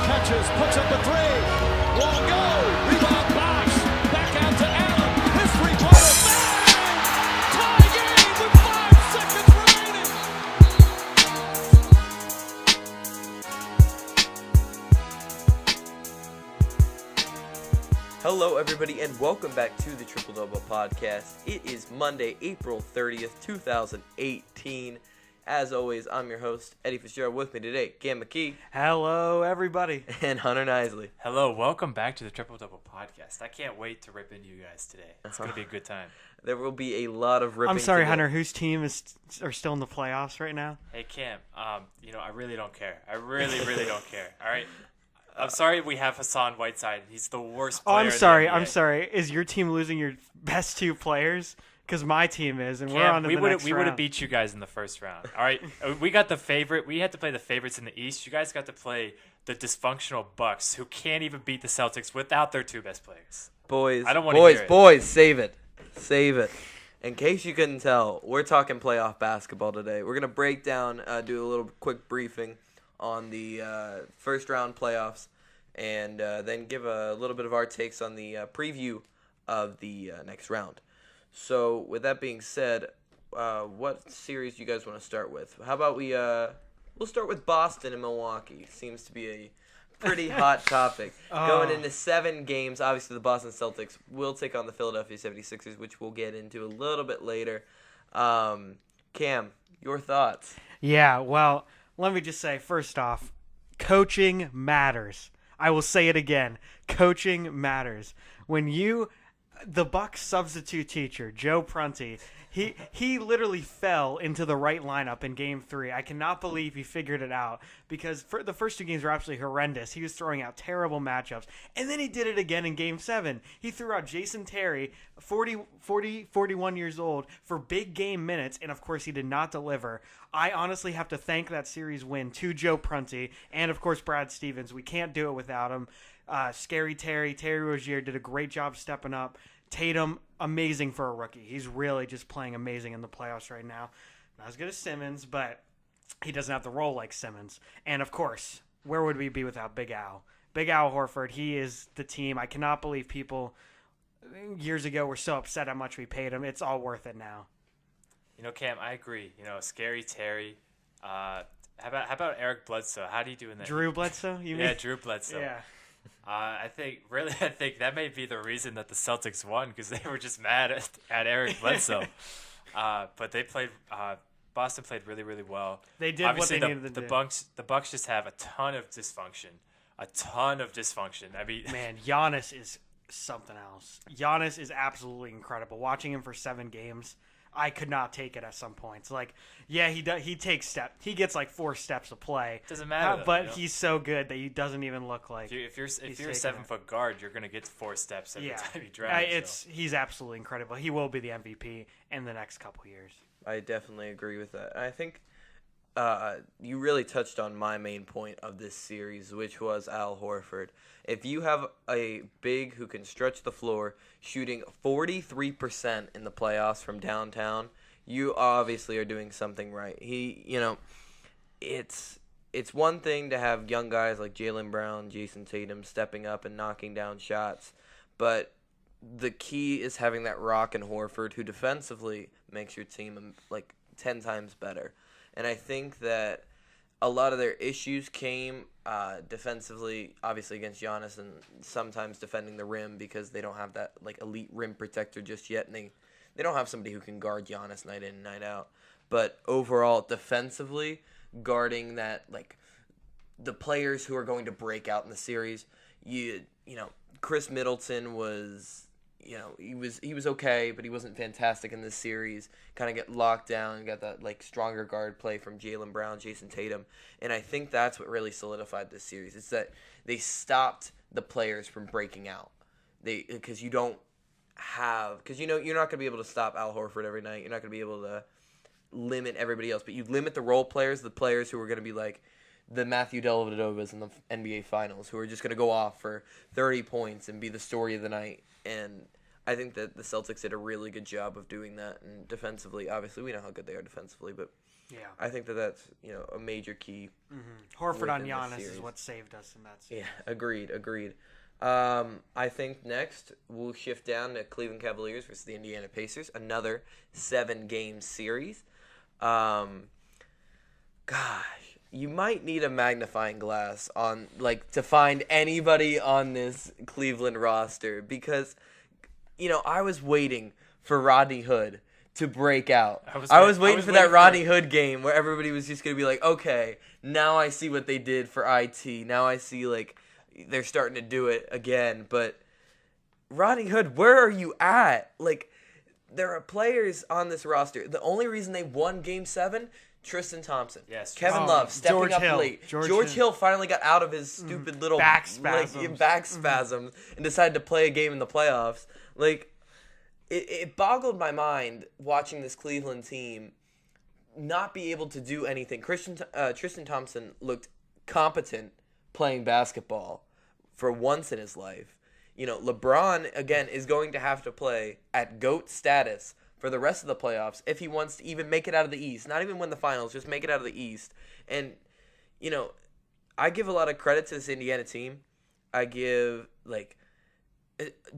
catches, puts up a three. Won't go. Rebound box. Back out to Allen. His three-pointer. Bang! Tie game with 5 seconds remaining. Hello, everybody, and welcome back to the Triple Double Podcast. It is Monday, April 30th, 2018. As always, I'm your host, Eddie Fitzgerald. With me today, Cam McKee. Hello, everybody. And Hunter Nisley. Hello, welcome back to the Triple Double Podcast. I can't wait to rip into you guys today. It's going to be a good time. There will be a lot of ripping. I'm sorry, today. Hunter. Whose team are still in the playoffs right now? Hey, Cam, I really don't care. I really don't care, all right? I'm sorry we have Hassan Whiteside. He's the worst player I'm sorry. in the NBA. I'm sorry. Is your team losing your best 2 players? Because my team is, and Cam, we're on to the next we would have round. beat you guys in the first round, all right? We got the favorite. We had to play the favorites in the East. You guys got to play the dysfunctional Bucks, who can't even beat the Celtics without their 2 best players. Boys, I don't want to hear it. Boys, save it. Save it. In case you couldn't tell, we're talking playoff basketball today. We're going to break down, do a little quick briefing on the first round playoffs, and then give a little bit of our takes on the preview of the next round. So, with that being said, what series do you guys want to start with? How about we'll start with Boston and Milwaukee. Seems to be a pretty hot topic. Going into 7 games, obviously the Boston Celtics will take on the Philadelphia 76ers, which we'll get into a little bit later. Cam, your thoughts? Yeah, well, let me just say, first off, coaching matters. I will say it again. Coaching matters. When the Bucks substitute teacher, Joe Prunty, he literally fell into the right lineup in Game 3. I cannot believe he figured it out because the first 2 games were absolutely horrendous. He was throwing out terrible matchups. And then he did it again in Game 7. He threw out Jason Terry, 41 years old, for big game minutes, and of course he did not deliver. I honestly have to thank that series win to Joe Prunty and, of course, Brad Stevens. We can't do it without him. Scary Terry Rozier did a great job stepping up. Tatum, amazing for a rookie. He's really just playing amazing in the playoffs right now. Not as good as Simmons, but he doesn't have the role like Simmons. And, of course, where would we be without Big Al? Big Al Horford, he is the team. I cannot believe people years ago were so upset how much we paid him. It's all worth it now. Cam, I agree. Scary Terry. How about Eric Bledsoe? How do you do in that? Drew Bledsoe, you mean? Yeah, Drew Bledsoe. Yeah. I think that may be the reason that the Celtics won because they were just mad at Eric Bledsoe. But they played. Boston played really, really well. They did Obviously, what they needed to do. The Bucks just have a ton of dysfunction. I mean, Man, Giannis is something else. Giannis is absolutely incredible. Watching him for 7 games, I could not take it at some points. He takes steps. He gets 4 steps of play. Doesn't matter, but he's so good that he doesn't even look like. if you're a 7-foot guard, you're gonna get 4 steps every time you drive. He's absolutely incredible. He will be the MVP in the next couple years. I definitely agree with that. I think you really touched on my main point of this series, which was Al Horford. If you have a big who can stretch the floor, shooting 43% in the playoffs from downtown, you obviously are doing something right. It's one thing to have young guys like Jaylen Brown, Jason Tatum stepping up and knocking down shots, but the key is having that rock in Horford who defensively makes your team 10 times better. And I think that a lot of their issues came defensively, obviously against Giannis, and sometimes defending the rim because they don't have that elite rim protector just yet, and they don't have somebody who can guard Giannis night in and night out. But overall, defensively, guarding that the players who are going to break out in the series, Chris Middleton was. He was okay, but he wasn't fantastic in this series. Kind of get locked down, got that stronger guard play from Jaylen Brown, Jason Tatum, and I think that's what really solidified this series. It's that they stopped the players from breaking out. Because you're not going to be able to stop Al Horford every night. You're not going to be able to limit everybody else, but you limit the role players, the players who are going to be the Matthew Dellavedovas in the NBA Finals, who are just going to go off for 30 points and be the story of the night. And I think that the Celtics did a really good job of doing that. And defensively, obviously, we know how good they are defensively, but Yeah. I think that's a major key. Horford on within this Giannis is series. what saved us in that series. Yeah, agreed. I think next we'll shift down to Cleveland Cavaliers versus the Indiana Pacers, another 7-game series. Gosh, you might need a magnifying glass on to find anybody on this Cleveland roster because I was waiting for Rodney Hood to break out. I was waiting for that Rodney Hood game where everybody was just going to be like, okay, now I see what they did for IT. Now I see they're starting to do it again. But Rodney Hood, where are you at? There are players on this roster. The only reason they won Game 7, Tristan Thompson. Yes. Kevin Love stepping George up Hill. late. George Hill finally got out of his stupid little back spasms. back spasms and decided to play a game in the playoffs. It boggled my mind watching this Cleveland team not be able to do anything. Tristan Thompson looked competent playing basketball for once in his life. LeBron, again, is going to have to play at GOAT status for the rest of the playoffs if he wants to even make it out of the East. Not even win the finals, just make it out of the East. And, I give a lot of credit to this Indiana team. I give,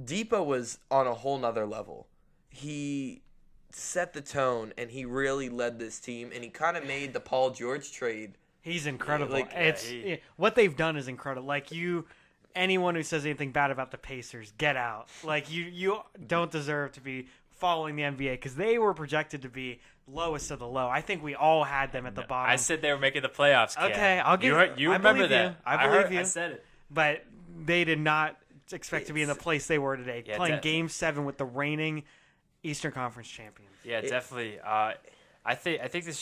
Depot was on a whole nother level. He set the tone, and he really led this team, and he kind of made the Paul George trade. He's incredible. What they've done is incredible. Anyone who says anything bad about the Pacers, get out. You don't deserve to be following the NBA because they were projected to be lowest of the low. I think we all had them at the bottom. I said they were making the playoffs. Cam. Okay, I'll give you I remember believe that. you. I believe you. I said it. But they did not expect to be in the place they were today, playing Game 7 with the reigning Eastern Conference champions. Yeah, definitely. I think this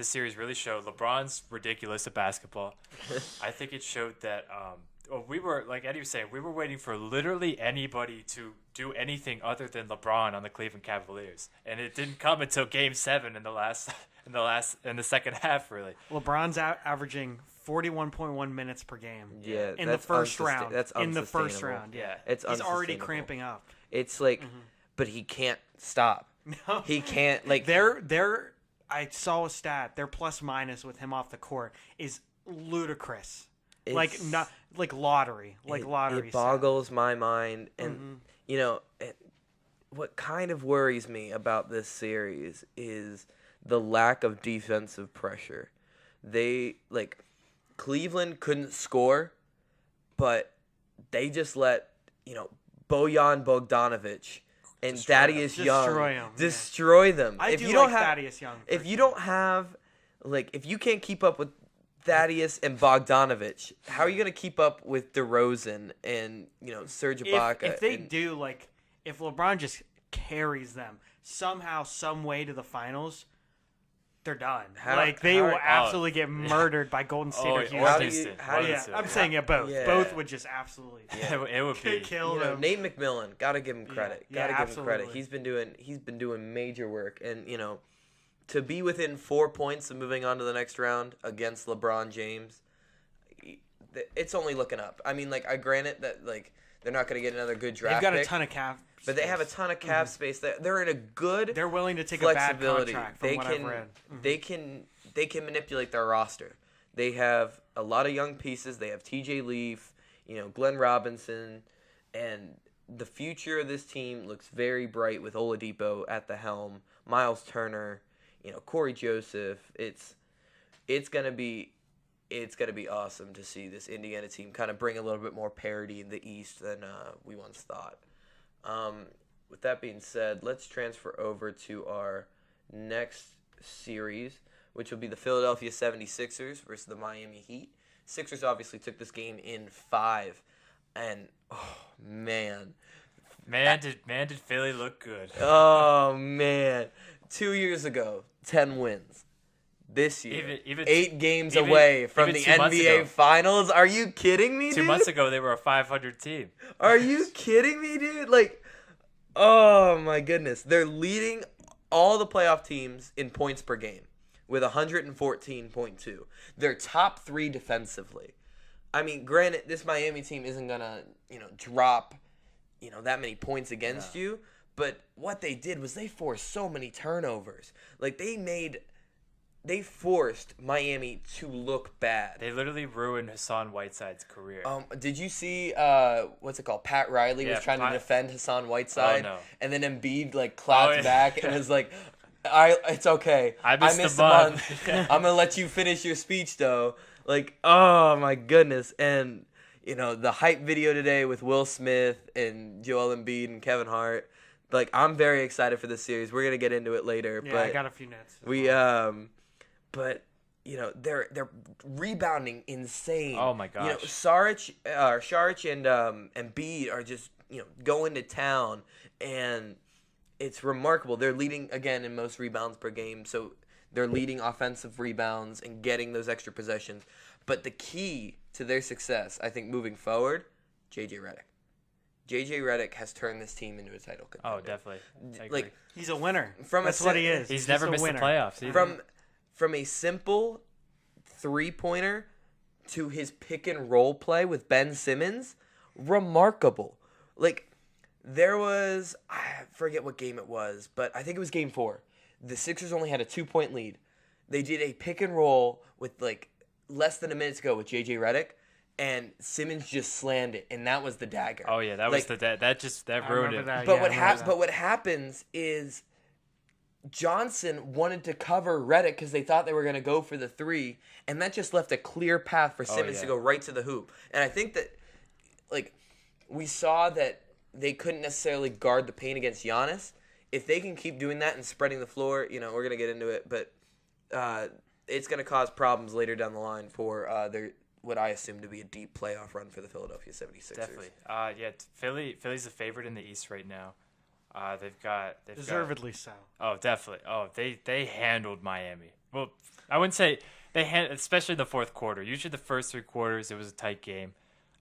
series really showed LeBron's ridiculous at basketball. I think it showed that we were, like Eddie was saying, we were waiting for literally anybody to do anything other than LeBron on the Cleveland Cavaliers, and it didn't come until Game 7 in the second half. Really, LeBron's averaging 41.1 minutes per game. Yeah, in the first round. That's in the first unsustainable. round, yeah, It's he's already unsustainable. cramping up. It's but he can't stop. No. He can't I saw a stat. Their plus minus with him off the court is ludicrous. It's- Lottery. It boggles my mind, and what kind of worries me about this series is the lack of defensive pressure. They Cleveland couldn't score, but they just let Bojan Bogdanovic and Thaddeus Young destroy them. I do like Thaddeus Young. If you don't have if you can't keep up with Thaddeus and Bogdanovic, how are you going to keep up with DeRozan and Serge Ibaka? If they do, if LeBron just carries them somehow, some way to the finals, they're done. They will absolutely get murdered by Golden State or Houston. I'm saying both. Yeah. Both would just absolutely it would be kill them. Nate McMillan, gotta give him credit. Gotta give him credit. absolutely. He's been doing major work, and to be within 4 points of moving on to the next round against LeBron James, it's only looking up. I mean, I granted that they're not going to get another good draft They've got pick, a ton of cap space. but they have a ton of cap space. They're in a good They're willing to take a bad flexibility. contract from what I've read. They can manipulate their roster. They have a lot of young pieces. They have T.J. Leaf, Glenn Robinson, and the future of this team looks very bright with Oladipo at the helm, Miles Turner, Corey Joseph. It's gonna be awesome to see this Indiana team kind of bring a little bit more parity in the East than we once thought. With that being said, let's transfer over to our next series, which will be the Philadelphia 76ers versus the Miami Heat. Sixers obviously took this game in 5, and man, did Philly look good? Oh man, 2 years ago, 10 wins. This year, even 8 games away from the NBA Finals. Are you kidding me, dude? 2 months ago, they were a 500 team. Are you kidding me, dude? Oh my goodness. They're leading all the playoff teams in points per game with 114.2. They're top 3 defensively. I mean, granted, this Miami team isn't going to, drop, that many points against you. But what they did was they forced so many turnovers. They made they forced Miami to look bad. They literally ruined Hassan Whiteside's career. Did you see what's it called? Pat Riley was trying to defend Hassan Whiteside, and then Embiid like clapped back and was like, "It's okay. I missed the month. I'm gonna let you finish your speech though." Like, oh my goodness, and the hype video today with Will Smith and Joel Embiid and Kevin Hart. Like, I'm very excited for this series. We're gonna get into it later. Yeah, but I got a few notes. But they're rebounding insane. Oh my gosh. Saric and Embiid are just going to town, and it's remarkable. They're leading again in most rebounds per game, so they're leading offensive rebounds and getting those extra possessions. But the key to their success, I think, moving forward, JJ Redick. JJ Redick has turned this team into a title contender. Oh, definitely. Like, he's a winner. That's what he is. He's never missed the playoffs either. From a simple three-pointer to his pick and roll play with Ben Simmons, remarkable. Like, there was, I forget what game it was, but I think it was game 4. The Sixers only had a 2-point lead. They did a pick and roll with like less than a minute to go with JJ Redick, and Simmons just slammed it, and that was the dagger. Oh yeah, that was that ruined it. That, But yeah, what happens is Johnson wanted to cover Redick because they thought they were going to go for the 3, and that just left a clear path for Simmons to go right to the hoop. And I think that, like, we saw that they couldn't necessarily guard the paint against Giannis. If they can keep doing that and spreading the floor, we're going to get into it, but it's going to cause problems later down the line for their what I assume to be a deep playoff run for the Philadelphia 76ers. Definitely. Philly's the favorite in the East right now. They've deservedly so. Oh, definitely. Oh, they handled Miami. Well, I wouldn't say especially in the fourth quarter. Usually the first 3 quarters it was a tight game,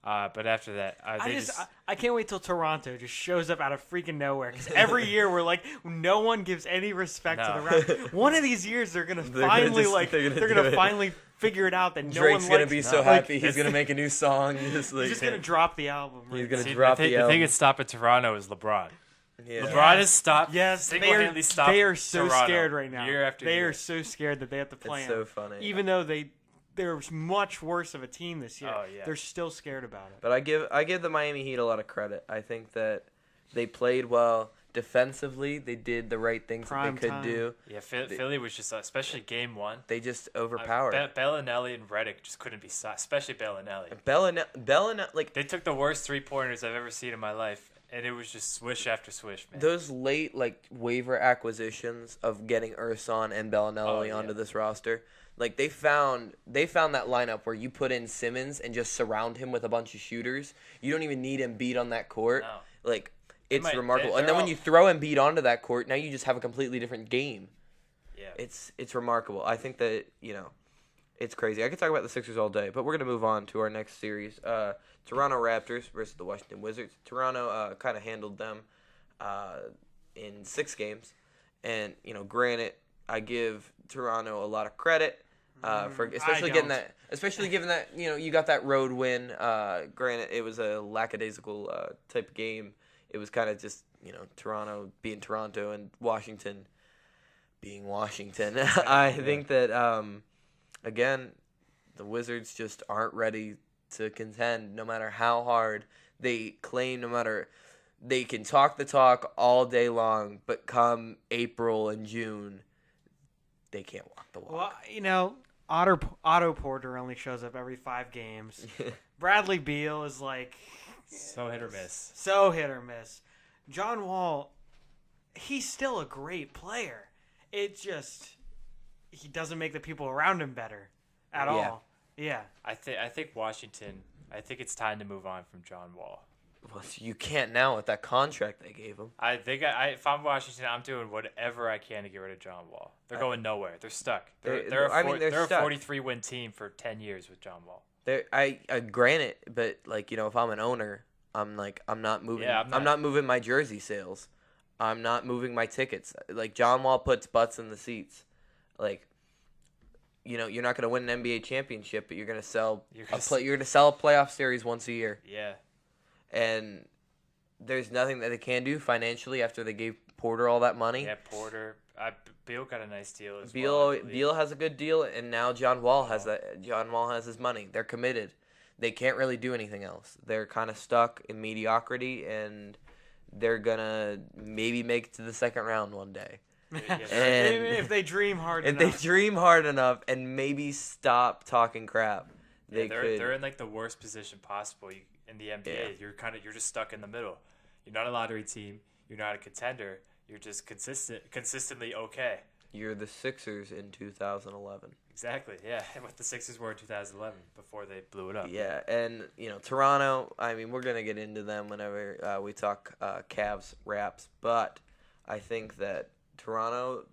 but after that, I can't wait till Toronto just shows up out of freaking nowhere. Because every year we're like, no one gives any respect to the Raptors. One of these years they're gonna finally figure it out that Drake's no one gonna likes. be so happy. He's gonna make a new song. He's just gonna drop the album. He's gonna the drop the album. thing that's stopping Toronto is LeBron. Yeah. LeBron has stopped. Yes, single-handedly stopped. They are so Toronto scared right now. Year after they year. are so scared that they have to play It's him. so funny. Even though they're much worse of a team this year. Oh, yeah. They're still scared about it. But I give the Miami Heat a lot of credit. I think that they played well defensively. They did the right things that they could do. Yeah, Philly was just, especially game 1. They just overpowered. Bellinelli and Redick just couldn't be stopped, especially Bellinelli. Bellinelli, like, they took the worst 3-pointers I've ever seen in my life, and it was just swish after swish, man. those late waiver acquisitions of getting Ersan and Bellinelli onto this roster. Like, they found that lineup where you put in Simmons and just surround him with a bunch of shooters. You don't even need Embiid on that court. No. Like, it's remarkable. And then when you throw Embiid onto that court, now you just have a completely different game. Yeah. It's remarkable. I think that, it's crazy. I could talk about the Sixers all day, but we're going to move on to our next series. Toronto Raptors versus the Washington Wizards. Toronto kind of handled them in 6 games. And, granted, I give Toronto a lot of credit for especially given that you got that road win. Granted, it was a lackadaisical type of game. It was kind of just Toronto being Toronto and Washington being Washington. I think that again, the Wizards just aren't ready to contend, no matter how hard they claim. No matter they can talk the talk all day long, but come April and June, they can't walk the walk. Well, Otto Porter only shows up every 5 games. Bradley Beal is like so hit or miss. So hit or miss. John Wall, he's still a great player. It just he doesn't make the people around him better at all. Yeah. I think Washington. I think it's time to move on from John Wall. Well, you can't now with that contract they gave him. I think if I'm Washington, I'm doing whatever I can to get rid of John Wall. They're going nowhere. They're stuck. They're a 43-win team for 10 years with John Wall. I grant it, but if I'm an owner, I'm not moving. Yeah, I'm not moving my jersey sales. I'm not moving my tickets. John Wall puts butts in the seats. You're not going to win an NBA championship, but you're going to sell. You're going to sell a playoff series once a year. Yeah. And there's nothing that they can do financially after they gave Porter all that money. Yeah, Porter. Beal got a nice deal as Beal well. I believe. Beal has a good deal, and now John Wall has that. John Wall has his money. They're committed. They can't really do anything else. They're kind of stuck in mediocrity, and they're gonna maybe make it to the second round one day. And if they dream hard if enough. they dream hard enough and maybe stop talking crap, they could. They're in like the worst position possible in the NBA. Yeah. You're just stuck in the middle. You're not a lottery team. You're not a contender. You're just consistently okay. You're the Sixers in 2011. Exactly. Yeah, and what the Sixers were in 2011 before they blew it up. Yeah, and Toronto. I mean, we're gonna get into them whenever we talk Cavs Raps, but I think that Toronto,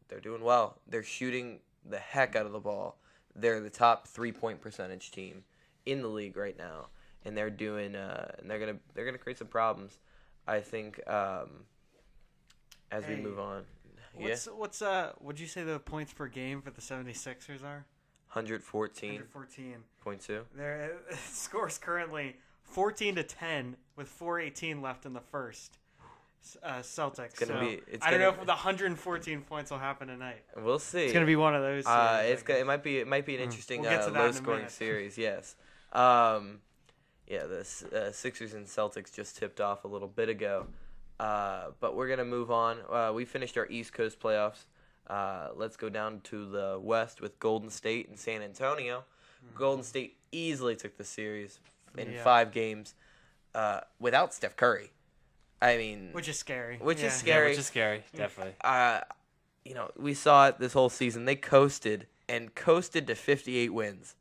they're doing well. They're shooting the heck out of the ball. They're the top 3-point percentage team in the league right now, and they're doing. And they're gonna create some problems. I think as we move on. What'd you say the points per game for the 76ers are? 114.2. 114. Their scores currently 14-10 with 4:18 left in the first. Celtics. I don't know if the 114 points will happen tonight. We'll see. It's gonna be one of those. It might be an interesting We'll get to that in a low-scoring minute. series. Yes. The Sixers and Celtics just tipped off a little bit ago. But we're gonna move on. We finished our East Coast playoffs. Let's go down to the West with Golden State and San Antonio. Golden State easily took the series in 5 games without Steph Curry. I mean, Which is scary. Which is Yeah, scary. which is scary, definitely. We saw it this whole season. They coasted to 58 wins.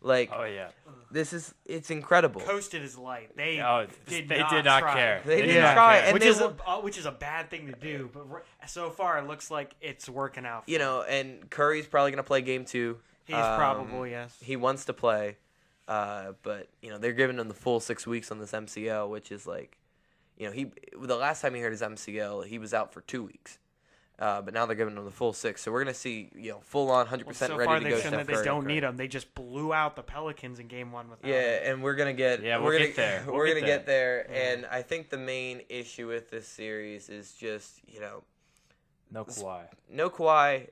Like, Oh yeah. it's incredible. Coasted is light. They They did did not try. care. They did didn't not try, care. and Which is a bad thing to do, but so far it looks like it's working out. And Curry's probably gonna play game 2. He's probable, yes. He wants to play, but they're giving him the full 6 weeks on this MCL, which is like, the last time he hurt his MCL, he was out for 2 weeks. But now they're giving him the full 6, so we're gonna see full on 100% So ready far to they've go. shown Steph that they Curry. don't need him. They just blew out the Pelicans in Game 1 without him. Yeah, and we're gonna get. Yeah, we're we'll gonna get there. We're We'll gonna get get there, and I think the main issue with this series is just No Kawhi. no Kawhi.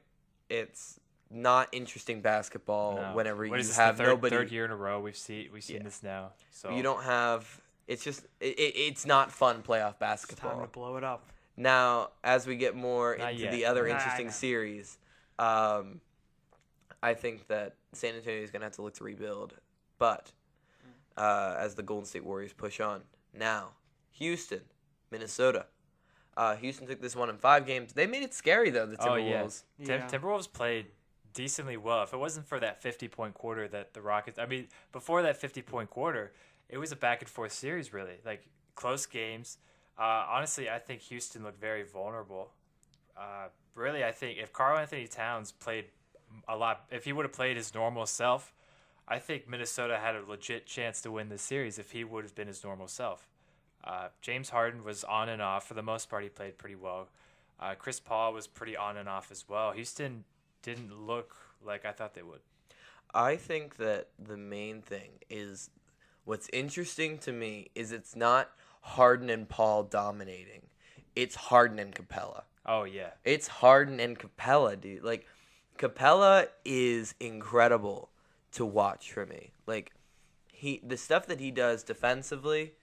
It's not interesting basketball No. whenever What is you this, have the nobody. third year in a row we've seen this now. So You don't have. It's just. It's not fun playoff It's time basketball. to blow it up. Now, as we get more Not into yet. the other Nah, interesting nah. series, I think that San Antonio is going to have to look to rebuild. But as the Golden State Warriors push on. Now, Houston, Minnesota. Houston took this one in 5 games. They made it scary, though, the Timberwolves. Yeah. Timberwolves played decently well. If it wasn't for that 50-point quarter that the Rockets, before that 50-point quarter, it was a back-and-forth series, really. Like, close games. Honestly, I think Houston looked very vulnerable. Really, I think if Karl Anthony Towns played if he would have played his normal self, I think Minnesota had a legit chance to win this series if he would have been his normal self. James Harden was on and off. For the most part, he played pretty well. Chris Paul was pretty on and off as well. Houston didn't look like I thought they would. I think that the main thing is what's interesting to me is it's not Harden and Paul dominating. It's Harden and Capella. Oh, yeah. It's Harden and Capella, dude. Like, Capella is incredible to watch for me. Like, the stuff that he does defensively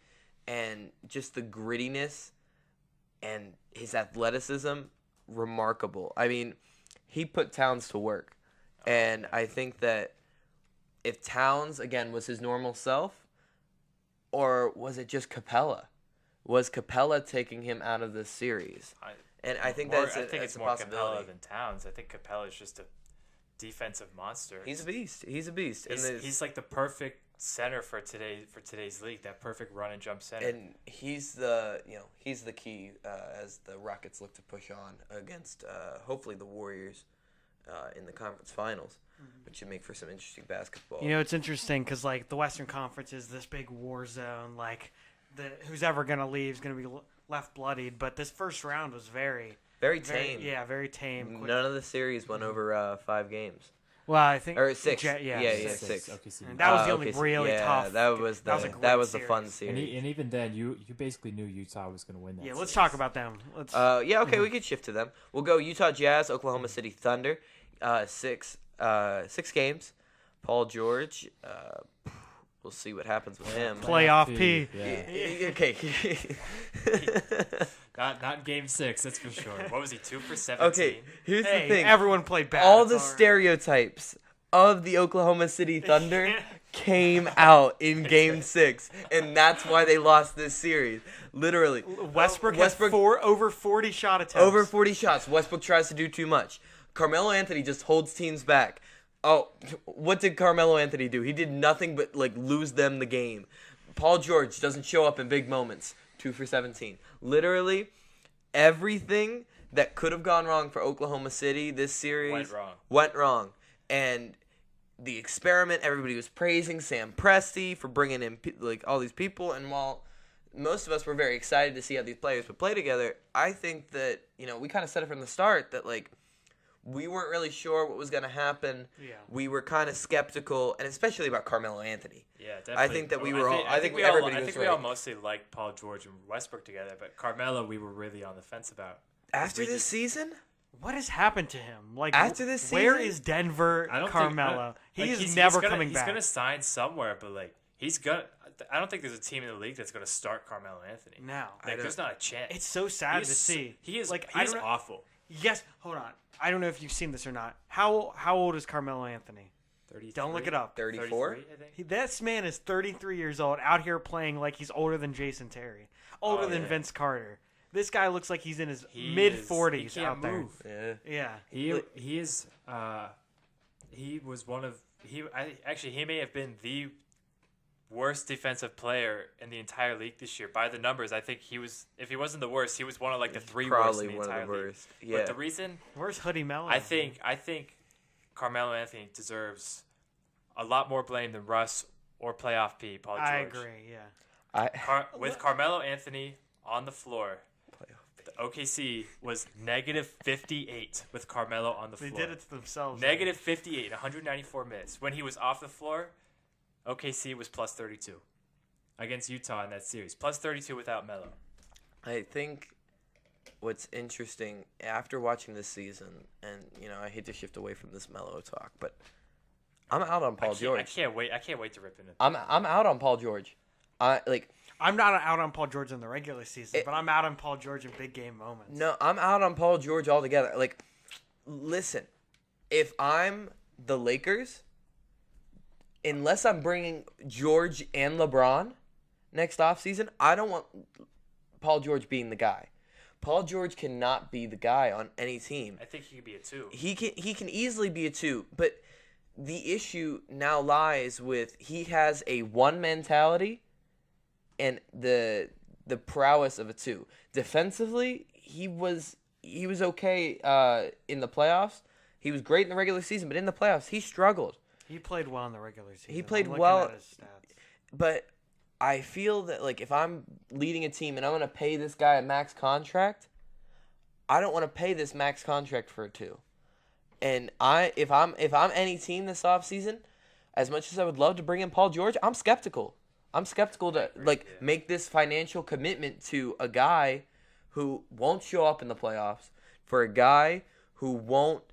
and just the grittiness and his athleticism, remarkable. I mean, he put Towns to work. And I think that if Towns, again, was his normal self, or was it just Capella? Was Capella taking him out of this series? I think it's a more possibility. Capella than Towns. I think Capella is just a defensive monster. He's a beast. He's a beast. He's like the perfect center for today's league. That perfect run and jump center. And he's the key as the Rockets look to push on against hopefully the Warriors in the conference finals, which should make for some interesting basketball. It's interesting because like the Western Conference is this big war zone. Like who's ever gonna leave is gonna be left bloodied. But this first round was very very tame. very tame. Quick. None of the series went over 5 games. Well, I think Or 6. yeah, six. OKC. And that was the only okay, really tough. That was that was a that was great the fun series. series. And even then, you basically knew Utah was going to win that. Yeah, series. let's talk about them. Let's. We could shift to them. We'll go Utah Jazz, Oklahoma City Thunder. 6 games. Paul George. We'll see what happens with him. Playoff P. Yeah. Okay. Not game 6, that's for sure. What was he, 2 for 17? Okay, here's Hey, the thing. everyone played bad. All It's the all right. stereotypes of the Oklahoma City Thunder came out in Game 6, and that's why they lost this series. Literally. Westbrook has over 40 shot attempts. Over 40 shots. Westbrook tries to do too much. Carmelo Anthony just holds teams back. Oh, what did Carmelo Anthony do? He did nothing but lose them the game. Paul George doesn't show up in big moments. 2 for 17. Literally, everything that could have gone wrong for Oklahoma City this series went wrong. And the experiment, everybody was praising Sam Presti for bringing in all these people. And while most of us were very excited to see how these players would play together, I think that we kind of said it from the start that we weren't really sure what was going to happen. Yeah. We were kind of skeptical, and especially about Carmelo Anthony. Yeah, definitely. I think that we were all. I think we everybody all, I was think right. we all mostly liked Paul George and Westbrook together, but Carmelo we were really on the fence about. After this season, What has happened to him? After this where season? is Denver I don't Carmelo? think, He's never gonna, coming he's back. He's gonna sign somewhere, but he's gonna. I don't think there's a team in the league that's gonna start Carmelo Anthony. No. There's not a chance. It's so sad to see. He is I don't know- awful. Yes, hold on. I don't know if you've seen this or not. How old is Carmelo Anthony? 33? Don't look it up. 34. 33, I think. This man is 33 years old, out here playing like he's older than Jason Terry, older than yeah. Vince Carter. This guy looks like he's in his He mid is- 40s he can't out there. move. Yeah. Yeah. He is. He was one of he may have been the worst defensive player in the entire league this year by the numbers. I think he was. If he wasn't the worst, he was one of the 3 worst Probably in the one entire of the league. worst. Yeah. But the reason Where's Hoodie Mello? I think Carmelo Anthony deserves a lot more blame than Russ or playoff P. Paul George. I agree. Yeah. With Carmelo Anthony on the floor, the OKC was -58 with Carmelo on the They floor. did it to themselves. -58, 194 minutes. When he was off the floor, OKC was +32 against Utah in that series. +32 without Melo. I think what's interesting after watching this season, and I hate to shift away from this Melo talk, but I'm out on Paul George. I can't wait to rip into. I'm out on Paul George. I'm not out on Paul George in the regular season, but I'm out on Paul George in big game moments. No, I'm out on Paul George altogether. Listen, if I'm the Lakers, unless I'm bringing George and LeBron next offseason, I don't want Paul George being the guy. Paul George cannot be the guy on any team. I think he could be a 2. He can easily be a 2, but the issue now lies with he has a 1 mentality and the prowess of a 2. Defensively, he was okay in the playoffs. He was great in the regular season, but in the playoffs, he struggled. He played well in the regular season. He played I'm looking well, at his stats. but I feel that if I'm leading a team and I'm going to pay this guy a max contract, I don't want to pay this max contract for a 2. And if I'm any team this offseason, as much as I would love to bring in Paul George, I'm skeptical. I'm skeptical to make this financial commitment to a guy who won't show up in the playoffs, for a guy who won't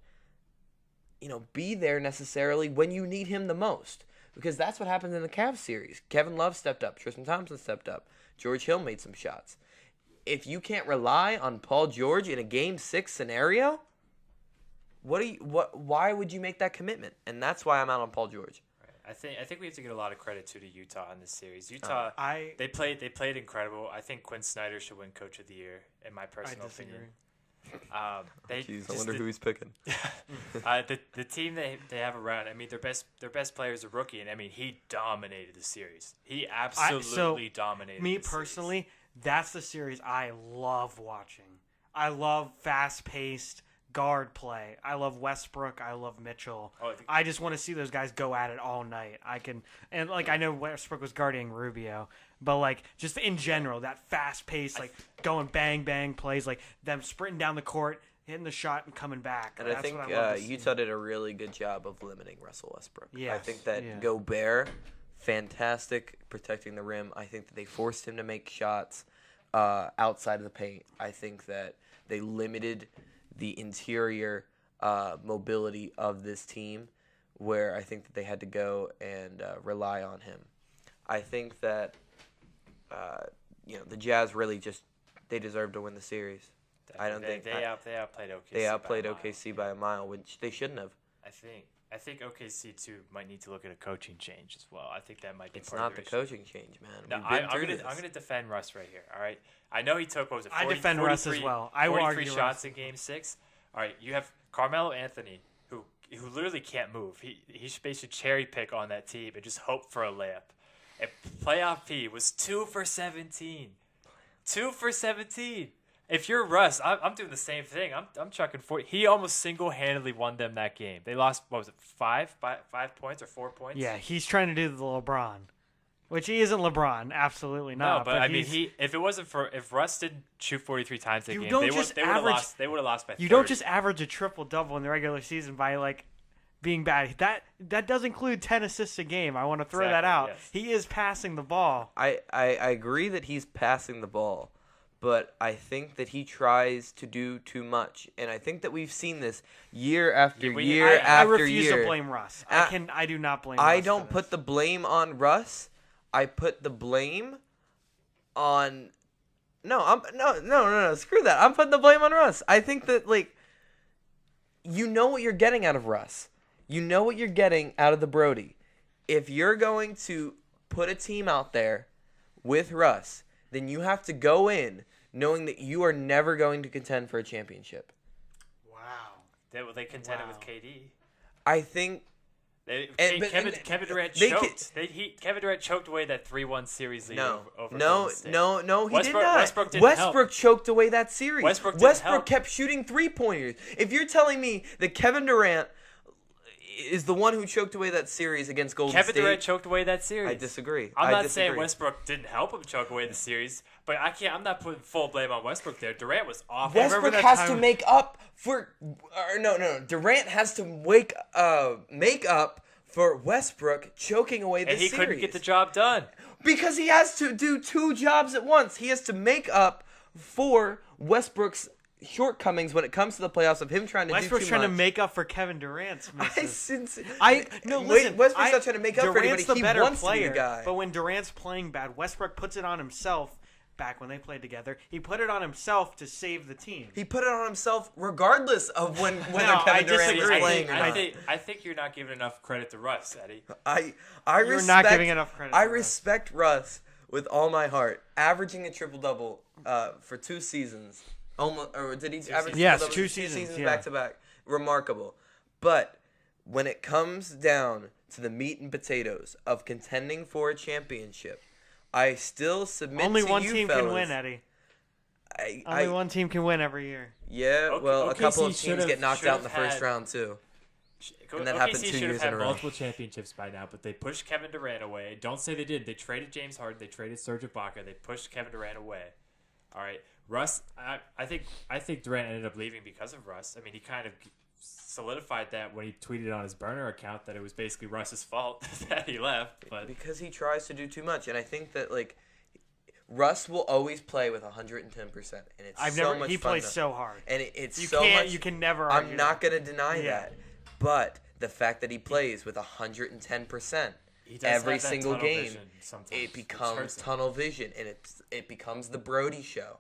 be there necessarily when you need him the most. Because that's what happened in the Cavs series. Kevin Love stepped up. Tristan Thompson stepped up. George Hill made some shots. If you can't rely on Paul George in a Game 6 scenario, why would you make that commitment? And that's why I'm out on Paul George. I think we have to give a lot of credit to Utah in this series. Utah, I they played incredible. I think Quinn Snyder should win Coach of the Year, in my personal disagree. opinion. Jeez, I wonder who he's picking. The team they have around. I mean, their best player is a rookie, and I mean he dominated the series. He absolutely dominated. Me the personally, that's the series I love watching. I love fast-paced guard play. I love Westbrook. I love Mitchell. I just want to see those guys go at it all night. I know Westbrook was guarding Rubio, but just in general, that fast pace, going bang bang plays, them sprinting down the court, hitting the shot and coming back. And That's I think what I love to see. Utah did a really good job of limiting Russell Westbrook. I Yes, think that yeah. Gobert, fantastic protecting the rim. I think that they forced him to make shots outside of the paint. I think that they limited the interior mobility of this team, where I think that they had to go and rely on him. I think that the Jazz really just they deserve to win the series. I don't think they outplayed OKC. they outplayed by a mile. OKC by a mile, which they shouldn't have. I think OKC too might need to look at a coaching change as well. I think that might be. It's part not of the issue. coaching change, man. No, We've been through this. I'm gonna defend Russ right here. All right, I know he took what was it? 40, I defend Russ as 43 well. I will 43 argue shots Russ. in Game 6. All right, you have Carmelo Anthony who literally can't move. He should basically cherry pick on that team and just hope for a layup. And playoff P was 2 for 17. 2 for 17. If you're Russ, I'm doing the same thing. I'm chucking 40. He almost single-handedly won them that game. They lost, what was it, 5 points or 4 points? Yeah, he's trying to do the LeBron, which he isn't LeBron. Absolutely not. No, but I mean, if Russ didn't shoot 43 times that You game, don't they just would have average- lost. They would have lost by 30. You don't just average a triple-double in the regular season by, being bad. That does include 10 assists a game. I want to throw that out. Exactly, yes. He is passing the ball. I agree that he's passing the ball, but I think that he tries to do too much, and I think that we've seen this year after year I after refuse year. to blame Russ. I do not blame. I Russ don't for put this. the blame on Russ. I put the blame on. No. Screw that. I'm putting the blame on Russ. I think that you know what you're getting out of Russ. You know what you're getting out of the Brody. If you're going to put a team out there with Russ, then you have to go in knowing that you are never going to contend for a championship. Wow. They contended with KD. I think Kevin Durant choked. Kevin Durant choked away that 3-1 series lead over Golden State. No, he did Westbrook- not. Westbrook didn't help. choked away that series. Westbrook didn't help. kept shooting three-pointers. If you're telling me that Kevin Durant is the one who choked away that series against Golden Kevin State, Durant choked away that series. I disagree. I'm I not disagree. saying Westbrook didn't help him choke away the series, but I'm not putting full blame on Westbrook there. Durant was off. Westbrook that has time- to make up for. No. Durant has to make up for Westbrook choking away the and he series. couldn't get the job done. Because he has to do two jobs at once. He has to make up for Westbrook's shortcomings when it comes to the playoffs of him trying to Westbrook's do too trying much. to make up for Kevin Durant's misses. Listen. Westbrook's not trying to make up for Durant's anybody. the He better wants player, to be the guy. but when Durant's playing bad, Westbrook puts it on himself. Back when they played together, he put it on himself to save the team. He put it on himself regardless of whether I Kevin Durant was disagree. playing or not. I think you're not giving enough credit to Russ, Eddie. You're not giving enough credit I to Russ. respect Russ with all my heart, averaging a triple-double for 2 seasons. Almost, or did he average? Yes, triple-doubles 2 2 seasons, yeah. back to back. Remarkable. But when it comes down to the meat and potatoes of contending for a championship, I still submit Only to one you team fellas. can win, Eddie. I, Only one team can win every year. Yeah, well, a OKC couple of teams should've- get knocked out in the should've first had- round too. And that OKC happened 2 should have years had in a row. multiple championships by now, but they pushed Kevin Durant away. Don't say they did. They traded James Harden. They traded Serge Ibaka. They pushed Kevin Durant away. All right, Russ. I think Durant ended up leaving because of Russ. I mean, he kind of solidified that when he tweeted on his burner account that it was basically Russ's fault that he left. But Because he tries to do too much, and I think that Russ will always play with 110%, and it's much He fun plays to- so hard. and it's You so can't. much. You can never. Argue I'm not that. gonna deny Yeah. that, but the fact that he plays with 110% he does every have that single tunnel game, vision sometimes, it which becomes hurts him. tunnel vision, and it becomes the Brody show.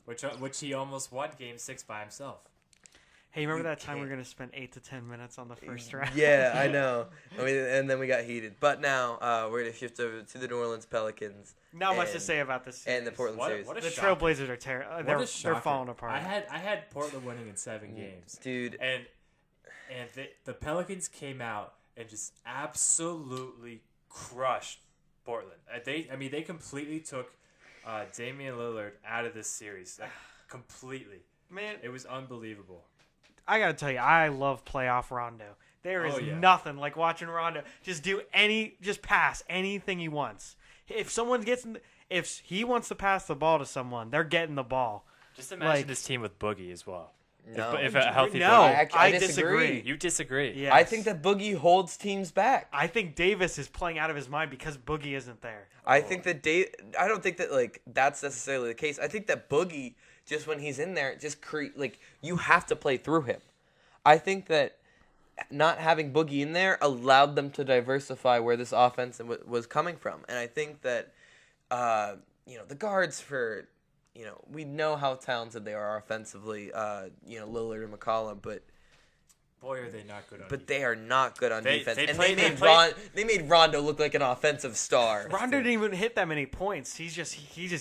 which he almost won Game 6 by himself. Hey, remember You that time we were can't- gonna spend 8 to 10 minutes on the first round? Yeah, I know. And then we got heated. But now we're gonna shift over to the New Orleans Pelicans. Not much to and- say about this. And the Portland series. What a The shocker. Trailblazers are terrible. what They're a shocker. falling apart. I had Portland winning in 7 games, Dude, And the Pelicans came out and just absolutely crushed Portland. They completely took Damian Lillard out of this series. Completely. Man, It was unbelievable. I gotta tell you, I love playoff Rondo. There is Oh, yeah. nothing like watching Rondo just pass anything he wants. If he wants to pass the ball to someone, they're getting the ball. Just imagine Like- this team with Boogie as well. No. If a healthy No, Boogie. I I disagree. disagree. You disagree. Yes. I think that Boogie holds teams back. I think Davis is playing out of his mind because Boogie isn't there. I think that I don't think that like that's necessarily the case. I think that Boogie, just when he's in there, just you have to play through him. I think that not having Boogie in there allowed them to diversify where this offense was coming from, and I think that the guards for we know how talented they are offensively, Lillard and McCollum, but Boy, are they not good on but defense. they are not good on defense, they and play- they made Rondo look like an offensive star. Rondo didn't even hit that many points. He's just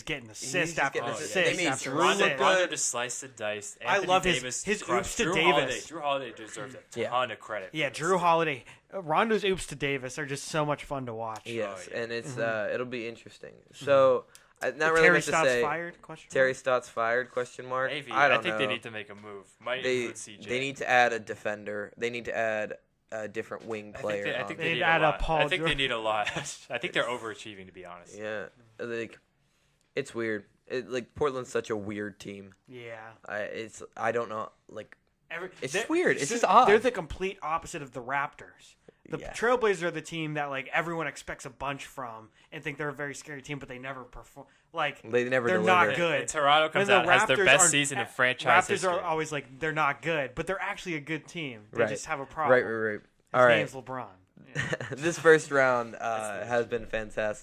getting assist just after getting assist. assist. They made after Drew assist. look Rondo good. just sliced and diced. I Anthony love his Davis oops crushed. to Drew Davis. Drew Holiday deserves a Yeah. ton of credit. Yeah, for Drew this. Holiday. Rondo's oops to Davis are just so much fun to watch. Yes, yeah. and it's it'll be interesting. So, not really Terry much to Stotts say. fired? Question Terry mark? Stotts fired? Question mark. Maybe. I don't think know. they need to make a move. Might They include CJ. they need to add a defender. They need to add a different wing I player. think they, I on think there. they They'd need add a a lot. Paul I think they George. need a lot. I think they're overachieving, to be honest. Yeah, like it's weird. Portland's such a weird team. Yeah. I don't know. Like It's they're- just weird. It's so just odd. They're the complete opposite of the Raptors. The Yeah. Trailblazers are the team that like everyone expects a bunch from and think they're a very scary team, but they never perform. Like They never they're deliver. not good. And Toronto comes And the out has their Raptors best are- season in franchise Raptors history. are always like they're not good, but they're actually a good team. They Right. just have a problem. Right. His All right. name's LeBron. Yeah. This first round has been fantastic.